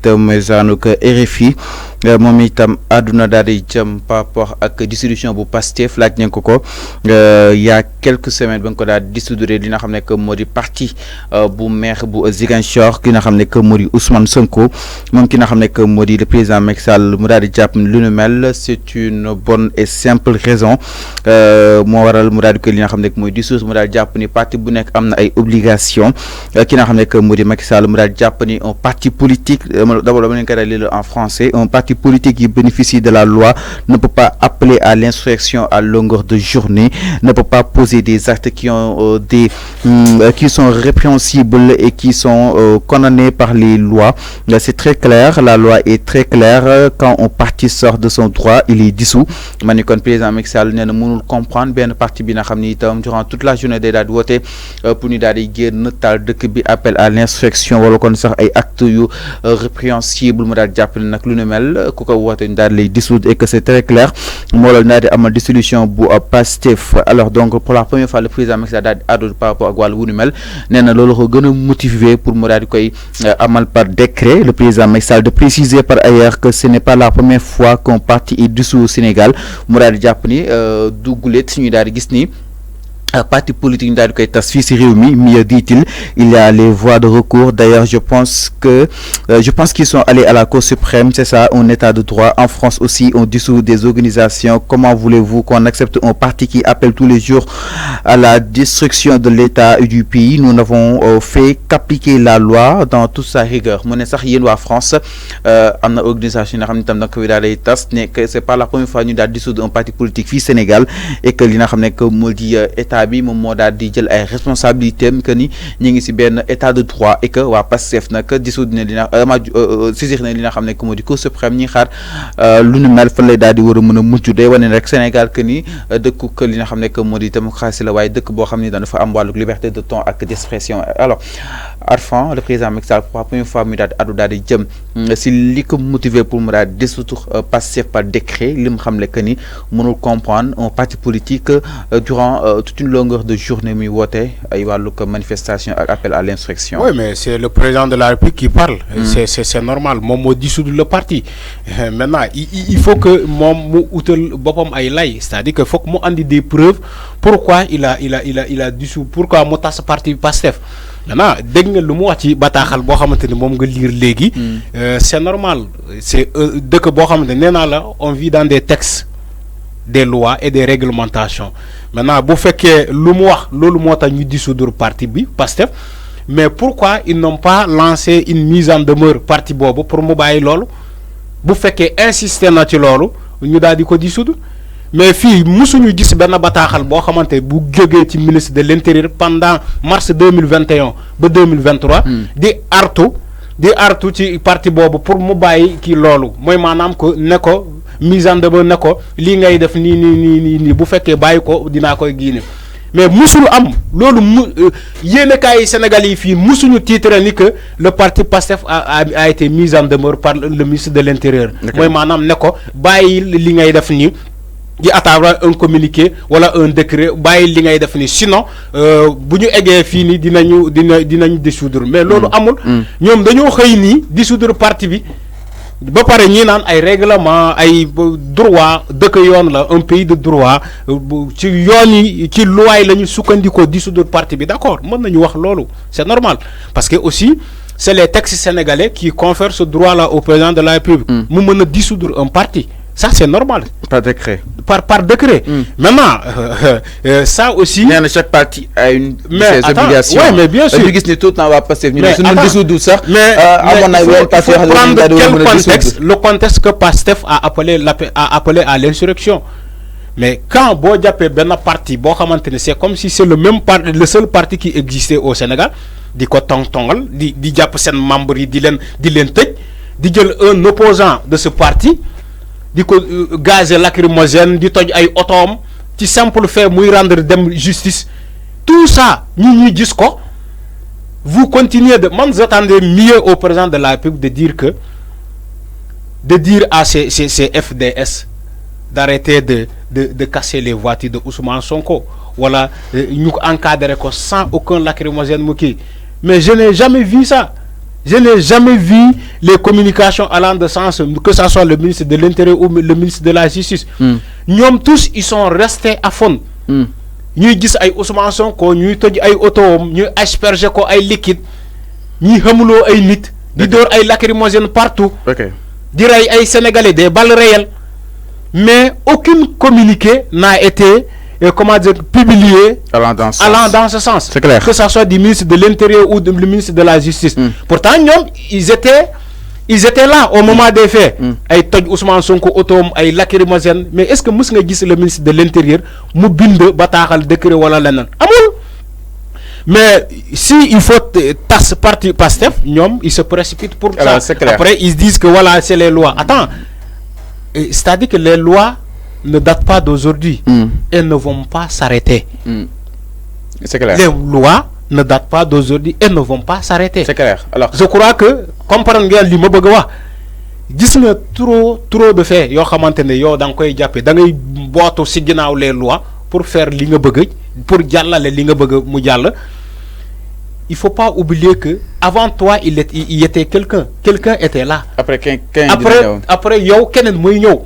itam zaanuk RFI moom itam àdduna daal di jëm par rapport ak dissolution bu Pastef laaj nañ ko il y a quelques semaines ba nga ko daal dissoudre li nga xam ne que moo di parti bu maire bu Ziguinchor ki nga xam ne que moo di Ousmane Sonko moom ki nga xam ne que moo di le président Macky Sall mu daal di jàpp lu nu mel c'est une bonne et simple raison moo waral mu daal di ko li nga xam ne que mooy dissoudre mu daal di jàpp ni parti bu nekk am na ay obligations ki nga xam ne que moo di Macky Sall mu daal di jàpp ni un parti politique d'abord dama leen koy lire en français un parti politique qui bénéficie de la loi ne peut pas appeler à l'insurrection à longueur de journée, ne peut pas poser des actes qui sont répréhensibles et qui sont condamnés par les lois. C'est très clair, la loi est très claire. Quand un parti sort de son droit, il est dissous. Manikon président Macky Sall nee na mënul comprendre benn parti bi nga xam ni itam durant toute la journée day daal di woote pour ñu daal di génn taal dëkk bi appel à l'insurrection wala kon sax ay actes yu répréhensibles mu daal jàpp ne nag lu ne mel ku ko woote ñu daal lay dissoudre et que c'est très clair moo la daal di amal dissolution bu Pastef. Alors donc pour la première fois le président Macky Sall daal di àddu par rapport ak wàllu wu nu mel nee na loolu ko gën a motiver pour mu daal di koy amal par décret. Le président Macky Sall de préciser par ailleurs que ce n'est pas la première fois qu'un parti est dissous au Sénégal mu daal di jàpp ni dugguleet suñu daal di gis ni parti politique daal di koy tas fii si réew mi mieux dit-il il y a les voies de recours. D'ailleurs je pense qu'ils sont allés à la Cour suprême, c'est ça un état de droit. En France aussi on dissout des organisations. Comment voulez-vous qu'on accepte un parti qui appelle tous les jours à la destruction de l'état et du pays? Nous n'avons fait qu'appliquer la loi dans toute sa rigueur. Mu ne sax yéen waa France am na organisation yi nga xam ne tam da koy daal di tas ne que c'est pas la première fois ñu daal dissoudre un parti politique fii Sénégal et que li nga xam ne que moo di état bi moom moo daal di jël ay responsabilités que ni ñu ngi ci benn état de droit et que waa Pastef nag dissoudre ne li nga saisir ne li nga xam ne que moo di Cour suprême ñi xaar lu nu mel fan lay daal di war a mën a mujj day wane rek Sénégal que ni dëkku que li nga xam ne que moo di démocratie la waaye dëkk boo xam ne dafa am wàllu liberté de ton ak d'expression. Alors Arfan le président Macky Sall pour la première fois mu daal di addu daal di jëm si li ko motiver pour mu daal di dissoudre Pastef par décret li mu xam ne que ni mënul comprendre un parti politique durant toute une longueur de journée muy woote ay wàllu manifestation ak appel à l'insurrection. Oui, mais c'est le président de la République qui parle. C'est normal moom moo dissoudre le parti. Maintenant il faut que moom mu utal boppam ay lay, c'est-à-dire que faut que mu andi des preuves pourquoi il a dissous, pourquoi mu tas parti Pastef. Maintenant dégg nga lu mu wax ci bataaxal boo xamante ni moom nga lire léegi. C'est normal c'est dëkk boo xamante nee naa la on vit dans des textes, des lois et des réglementations. Maintenant bu fekkee lu mu wax loolu moo tax ñu dissoudre parti bi Pastef, mais pourquoi ils n'ont pas lancé une mise en demeure parti boobu pour mu bàyyi loolu bu fekkee insister na ci loolu ñu daal di ko dissoudre. Mais fii musuñu gis benn bataaxal boo xamante bu jógee ci ministre de l'intérieur pendant mars 2021 ba 2023 di artu ci parti boobu pour mu bàyyi kii loolu mooy maanaam ko ne ko mise en demeure ne ko lii ngay def nii bu fekkee bàyyi ko dinaa koy génne. Mais musul am loolu yéenekaay Sénégal yi fii musuñu titre ni que le parti Pastef a été mis en demeure par le ministre de l'intérieur. mooy maanaam ne ko bàyyi li ngay def nii di attendre un communiqué wala un décret bàyyi li ngay def ni sinon bu ñu eggee fii nii dinañu dissoudre. Mais loolu amul. ñoom dañoo xëy nii dissoudre parti bi ba pare ñi naan ay règlement ay droit dëkk yoon la un pays de droit ci yoon yi ci loi yi la ñu sukkandikoo dissoudre parti bi d'accord mën nañu wax loolu c'est normal parce que aussi c'est les textes sénégalais qui confèrent ce droit là au président de la République mu mën a dissoudre un parti. Ça c'est normal. Par décret. Par décret. Maintenant, ça aussi. Mais chaque parti a une ses obligations. Oui, mais bien sûr. Mais tout le temps va passer. Mais il faut prendre quel contexte, le contexte que Pastef a appelé à l'insurrection. Mais quand bo jappé ben parti bo xamantene c'est comme si c'est le seul parti qui existait au Sénégal, di ko tongal, di japp sen membre yi di len tej, di jël un opposant de ce parti. Di ko gaz lacrymogène di toj ay otoom ci simple fait muy rendre dem justice tout ça ñi gis ko vous continuez de man j'attendais mieux au président de la République de dire à ces FDS d'arrêter de casser les voitures de Ousmane Sonko voilà ñu encadrer ko sans aucun lacrymogène mu kii mais je n'ai jamais vu ça Je n'ai jamais vu les communications allant de sens, que ce soit le ministre de l'Intérieur ou le ministre de la Justice. Nous tous, ils sont restés à fond. Nous gis ay Ousmane Sonko ñuy toj ay auto ñuy asperger ko ay liquide ñi xamuloo ay nit di door ay lacrymogène partout di ray ay sénégalais des balles réelles mais aucun communiqué n'a été comment dire publié allant dans ce sens. C'est clair. Que ça soit du ministre de l'Intérieur ou du ministre de la Justice. Pourtant ils étaient là au moment des faits. Ay toj Ousmane Sonko auto ay lacrymogène mais est-ce que mus nga gis le ministre de l'Intérieur mu bind bataaxal décret wala leneen amul. Mais si il faut tas parti Pastef ils se précipitent pour ça. Après ils disent que voilà c'est les lois. Attends, c'est-à-dire que les lois ne datent pas d'aujourd'hui. Elles ne vont pas s'arrêter. C'est clair. Les lois ne datent pas d'aujourd'hui et ne vont pas s'arrêter. C'est clair. Alors, je crois que, comprendre ngeen li ma bëgg wax, gis nga trop de faits yoo xamante ne yow da nga koy jàppe da ngay bootu si ginnaaw les lois pour faire li nga bëgg, pour jàllale li nga bëgg mu jàll. Il faut pas oublier que avant toi il était quelqu'un était là. Après yow keneen muy ñëw.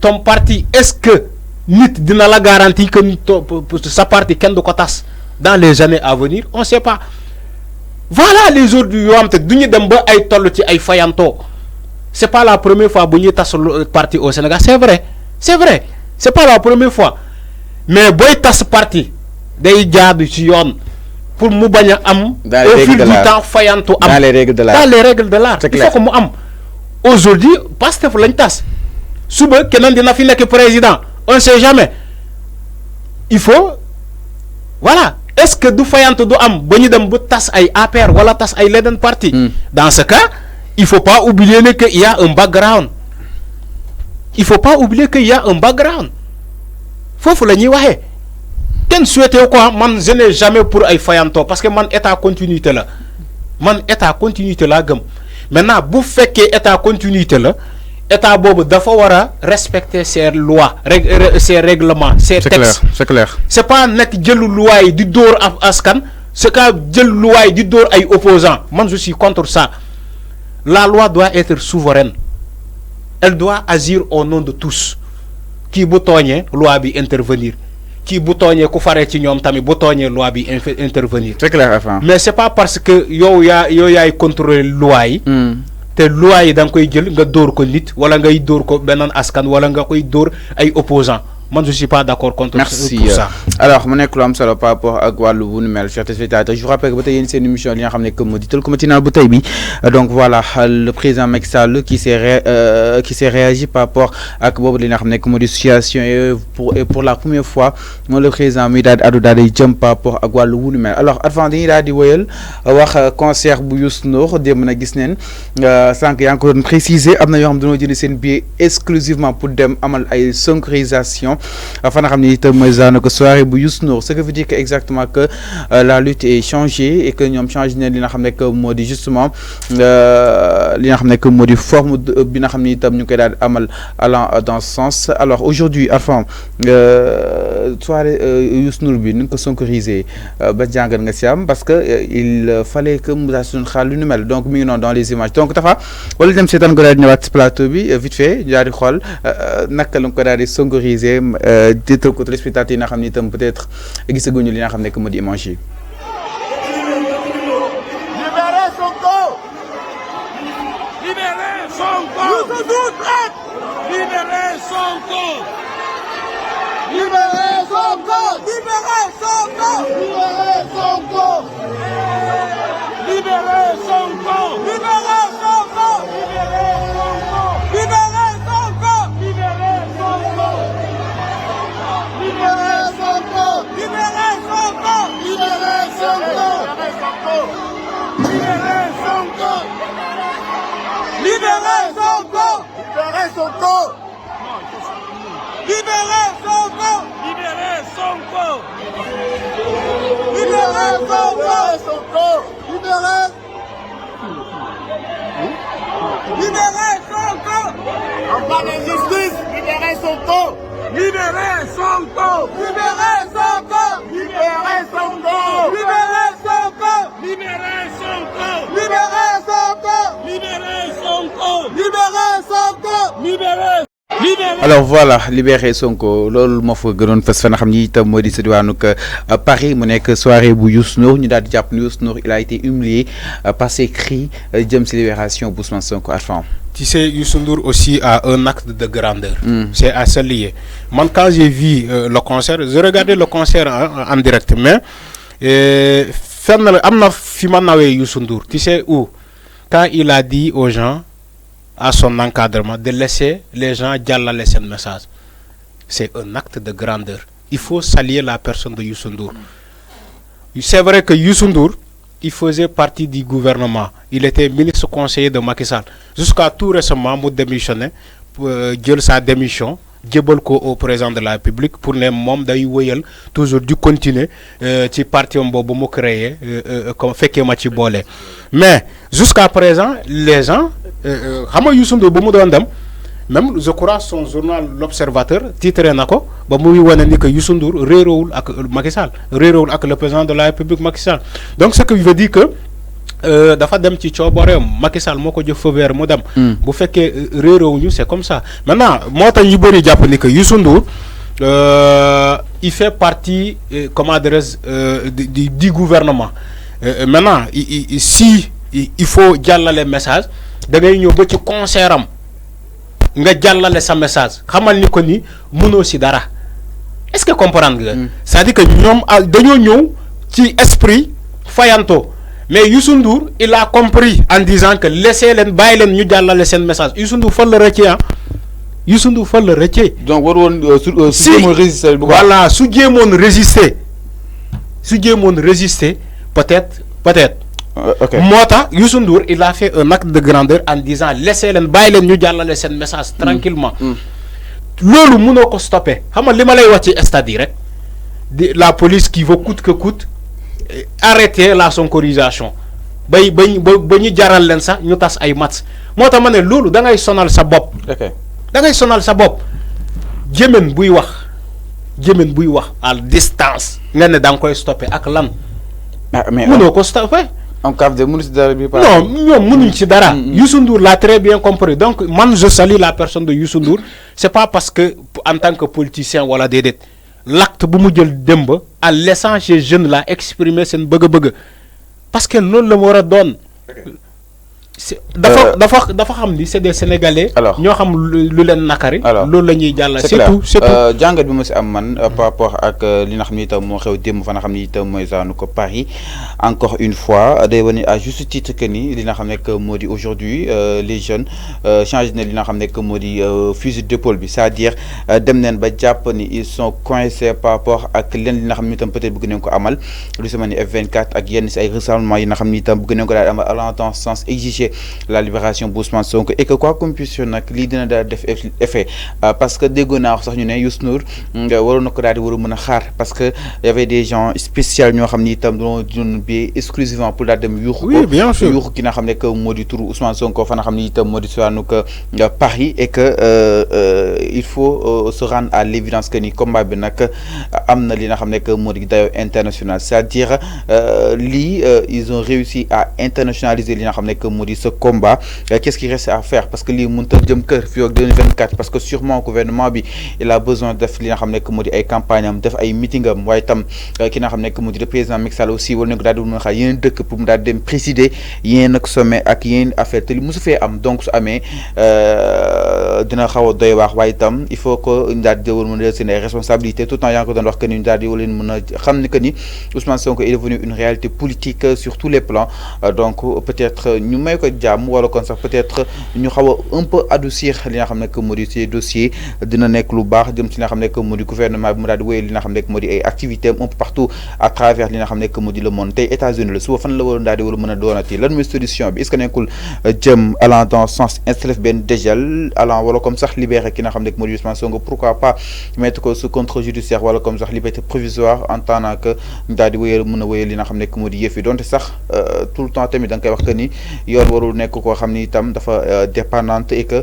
Ton parti, est-ce que nit dina la garantie que sa parti kenn du ko tas dans les années à venir? On sait pas. Voilà les autres yoo xam te duñu dem ba ay toll ci ay fayanto. C'est pas la première fois bu ñuy tas parti au Sénégal. C'est vrai. C'est pas la première fois. Mais boy tas parti day jaadu ci yoon pour mu baña am au fil du temps fayanto am dans les règles de l'art. Il faut que mu am. Aujourd'hui Pastef lañ tas. Suba keneen dina fi nekk président. On ne sait jamais. Il faut voilà. Est-ce que du fayanto du am ba ñu dem ba tas ay APR wala tas ay leneen parti? Dans ce cas, il faut pas oublier qu'il y a un background. Il faut pas oublier qu'il y a un background. Fofu la ñuy waxee. Kenn souhaité quoi man je n'ai jamais pour ay fayanto parce que man état continuité la. Gëm. Maintenant bu fekkee état continuité la. État bobu dafa wara respecter ses lois, ses règlements, ses textes. C'est clair. C'est pas nek jël loi yi di dóor askan, c'est ka jël loi yi di dóor ay opposants. Moi je suis contre ça. La loi doit être souveraine. Elle doit agir au nom de tous. Qui bu togné loi bi intervenir. Qui bu togné ku faré ci ñom tamit bu togné loi bi intervenir. C'est clair enfin. Mais c'est pas parce que yow yaay contrôler loi yi. Te loi yi da nga koy jël nga dóor ko nit wala ngay dóor ko beneen askan wala nga koy dóor ay opposants. Moi je suis pas d'accord contre pour ça. Alors mu nekk lu am solo par rapport ak wàllu bu nu mel chers téléspectateurs. Je vous rappelle que ba tey yéen seen émission li nga xam ne que moo di Tënk matinal bu tey bi donc voilà le président Macky Sall qui s'est réagi par rapport ak boobu li nga xam ne que moo di situation et pour la première fois moom le président muy daal di addu daal di jëm par rapport ak wàllu bu nu mel. Alors avant dañuy daal di wëyal wax concert bu Youssou Ndour démb na gis neen sànq yaa ngi ko doon préciser am na yoo xam dañoo jënd seen billet exclusivement pour dem amal ay sonorisation afin nga xam ne itam mooy daanaka soirée bu Youssou Ndour, ce que veut dire que exactement que la lutte est changée et que ñoom changé nañ li nga xam ne que moo di justement li nga xam ne que moo di forme bi nga xam ne itam ñu koy daal di amal allant dans ce sens. Alors aujourd'hui enfin soirée Youssou Ndour bi ni nga ko sonkorisé ba jàngat nga si am parce que il fallait que mu daal suñu xaal lu nu mel donc mi ngi noonu dans les images donc dafa wala dem seetaan ko daal di ñëwaat ci plateau bi vite fait ñu daal di xool naka la ko daal di sonkorisé déetal ko téléspectateurs yi nga xam ne itam peut-être gisaguñu li nga xam ne que moo di image yi. En bas d'injustice, libérez Sonko. Libérez Sonko. Libérez Sonko. Libérez Sonko. Libérez Sonko. Libérez Sonko. Libérez Sonko. libérez. Alors voilà, libéré Sonko loolu moo fa gënoon fës fa nga xam ni itam moo di sa diwaanu Paris mu nekk soirée bu Youssou Ndour ñu daal di jàpp ni Youssou Ndour il a été humilié par ses cris jëm si libération bu Ousmane Sonko Arfan. Tu sais, Youssou Ndour aussi a un acte de grandeur. C'est assez lié. Moi, quand j'ai vu le concert, j'ai regardé le concert en direct, mais Youssou Ndour, tu sais où? Quand il a dit aux gens, à son encadrement, de laisser les gens laisser un message. C'est un acte de grandeur. Il faut saluer la personne de Youssou Ndour. C'est vrai que Youssou Ndour, il faisait partie du gouvernement. Il était ministre conseiller de Macky Sall. Jusqu'à tout récemment, il démissionné, sa démission, au président de la République pour les membres de toujours du continuer ci parti bobu mo créé comme fait que match bolé. Mais jusqu'à présent, les gens xam Youssou Ndour bu mu doon dem même je crois son journal L'Observateur titré nako ba muy wone ni que Youssou Ndour réerowul ak Macky Sall, réerowul ak le président de la République Macky Sall. Donc ce qui veut dire que dafa dem ci coobareem Macky Sall moko jox feu vert mu dem bu fekkee réerowuñu c'est comme ça. Maintenant moo tax ñu bëri jàpp ni que Youssou Ndour il fait partie comment dirais-je du gouvernement. Maintenant si il faut jàllale message da ngay ñëw ba ci concert am nga jàllale sa message xamal ni ko ni mënoo si dara. Est-ce que comprendre nga c'est-à-dire que ñoom dañoo ñëw ci esprit fayanto. Mais Youssou Ndour, il a compris en disant que laissez les bails ñu jàllale sen message. Youssou Ndour fa le retier. Youssou Ndour fa le retier. Donc war won su résister. Voilà, su jéemoon résister. Su jéemoon résister, peut-être. OK. Mota Youssou Ndour, il a fait un acte de grandeur en disant laissez les bails ñu jàllale sen message tranquillement. Lolu mëno ko stopper. Xam nga li ma lay wax ci stade rek. La police qui veut coûte que coûte arrêter la sonkorisation ba ñu jaral leen sax ñu tas ay match moo tax ma ne loolu da ngay sonal sa bopp. Da ngay sonal sa bopp jëmen buy wax à distance nga ne da nga koy stopper ak lan. mais mënoo ko stopper. en cas de mënu ci dara bi. non ñoom mënuñ ci dara. Youssou Ndour l'a très bien compris donc man je salue la personne de Youssou Ndour c'est pas parce que en tant que politicien wala déedéet. L'acte bu mu jël demb en laissant ces jeunes là exprimer sen bëgg-bëgg parce que non la war a doon dafa xam ni c'est des Sénégalais. ñoo xam lu leen nakari. loolu la ñuy jàll. c'est tout jàngat bi ma si am man par rapport ak li nga xam ni itam moo xew démb fa nga xam ni itam mooy zaanu ko Paris encore une fois day wane à juste titre que ni li nga xam ne que moo di aujourd'hui les jeunes changé na li nga xam ne que moo di fusil d'épaule bi c'est-à-dire dem neen ba jàpp ni ils sont coincés par rapport ak leen li nga xam ni itam peut-être bëgg nañ ko amal lu si mel ni F24 ak yenn si ay rassemblements yi nga xam ni itam bëgg nañ ko daal amal allant dans ce sens exiger la libération Ousmane Sonko et que quoi qu'on puisse nak li dina daal def effet parce que déggoon naa wax sax ñu ne Youssou Ndour waroon na ko daal di war a mën a xaar parce que y avait des gens spéciaux ñoo xam ni itam doon bi exclusivement pour daal dem yuuxu ko yuuxu ki nga xam ne que moo di turu Ousmane Sonko fa nga xam ni itam moo di suwaanu que Paris et que il faut se rendre à l'évidence que ni combat bi nag am na li nga xam ne que moo di dayoo international c'est-à-dire lii ils ont réussi à internationaliser li nga xam ne que moo di ce combat. Qu'est-ce qu'il reste à faire parce que li mënut a jëm kër fii ak 2024 parce que sûrement gouvernement bi il a besoin def li nga xam ne que moo di ay campagne am def ay meeting am waaye tam ki nga xam ne que moo di le président Macky Sall aussi war nañ ko daal di mën a xaar yeneen dëkk pour mu daal di dem présider yéen ak sommet ak yéen affaire te li mosu fee am donc su amee dina xaw a doy waax waaye tam il faut que ñu daal di war mën a jël seen ay responsabilités tout le temps yaa ngi ko doon wax que ni ñu daal di war leen mën a xam ni que ni Ousmane Sonko est devenu une réalité politique sur tous les plans donc peut-être ñu may ko jàmm wala kon sax peut-être ñu xaw a un peu adoucir li nga xam ne que moo di ces dossiers dina nekk lu baax jëm ci li nga xam ne que moo di gouvernement bi mu daal di wéyal li nga xam ne que moo di ay activités un peu partout à travers li nga xam ne que moo di le monde tey États-Unis la suba fan la waroon daal di war a mën a doonati lan mooy solution bi est-ce que nekkul jëm allant dans sens installer benn dégel allant wala comme sax libérer ki nga xam ne que moo di Ousmane Sonko pourquoi pas mettre ko sous contrôle judiciaire wala comme sax liberté provisoire en tant que ñu daal di wéyal mën a wéyal li nga xam ne que moo di yëf yi donte sax tout le temps tamit da nga koy wax que ni yoon warul nekk koo xam ni itam dafa dépendante et que